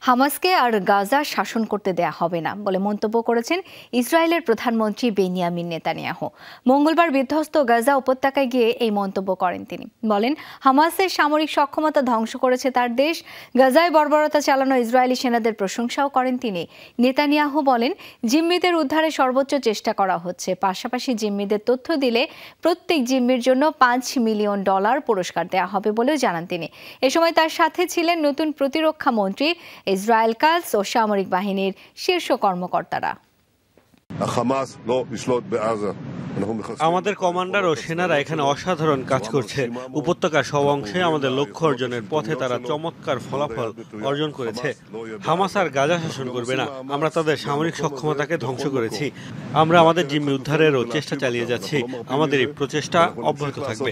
হামাসকে আর গাজা শাসন করতে দেয়া হবে না বলে মন্তব্য করেছেন ইসরায়েলের প্রধানমন্ত্রী বেনিয়ামিন নেতানিয়াহু। মঙ্গলবার বিধ্বস্ত গাজা উপত্যকায় গিয়ে এই মন্তব্য করেন তিনি। বলেন, হামাসের সামরিক সক্ষমতা ধ্বংস করেছে তার দেশ। গাজায় বর্বরতা চালানো ইসরায়েলি সেনাদের প্রশংসাও করেন তিনি। নেতানিয়াহু বলেন, জিম্মিদের উদ্ধারে সর্বোচ্চ চেষ্টা করা হচ্ছে। পাশাপাশি জিম্মিদের তথ্য দিলে প্রত্যেক জিম্মির জন্য $5 মিলিয়ন পুরস্কার দেওয়া হবে বলেও জানান তিনি। এ সময় তার সাথে ছিলেন নতুন প্রতিরক্ষা মন্ত্রী, ইসরায়েল কাদস ও সামরিক বাহিনীর শীর্ষ কর্মকর্তারা। আমাদের কমান্ডার ও সেনারা এখানে অসাধারণ কাজ করছে। উপত্যকার সব অংশে আমাদের লক্ষ্য অর্জনের পথে তারা চমৎকার ফলাফল অর্জন করেছে। হামাস আর গাজা শাসন করবে না। আমরা তাদের সামরিক সক্ষমতাকে ধ্বংস করেছি। আমরা আমাদের জিম্মি উদ্ধারেরও চেষ্টা চালিয়ে যাচ্ছি। আমাদের এই প্রচেষ্টা অব্যাহত থাকবে।